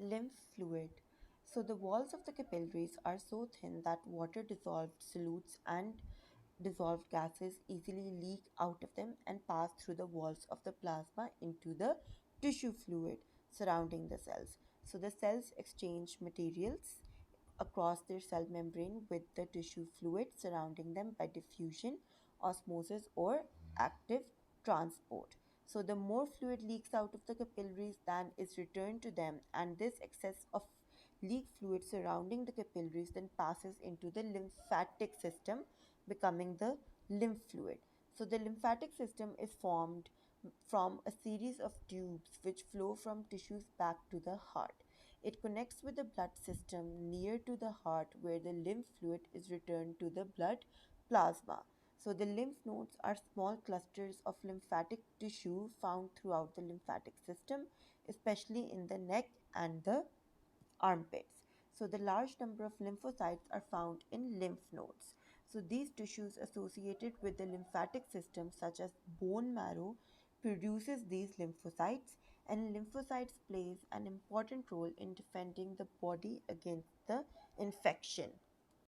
Lymph fluid. So the walls of the capillaries are so thin that water dissolved solutes and dissolved gases easily leak out of them and pass through the walls of the plasma into the tissue fluid surrounding the cells. So the cells exchange materials across their cell membrane with the tissue fluid surrounding them by diffusion, osmosis, or active transport. So, the more fluid leaks out of the capillaries than is returned to them, and this excess of leak fluid surrounding the capillaries then passes into the lymphatic system, becoming the lymph fluid. So, the lymphatic system is formed from a series of tubes which flow from tissues back to the heart. It connects with the blood system near to the heart where the lymph fluid is returned to the blood plasma. So, the lymph nodes are small clusters of lymphatic tissue found throughout the lymphatic system, especially in the neck and the armpits. So, the large number of lymphocytes are found in lymph nodes. So, these tissues associated with the lymphatic system, such as bone marrow, produces these lymphocytes, and lymphocytes plays an important role in defending the body against the infection.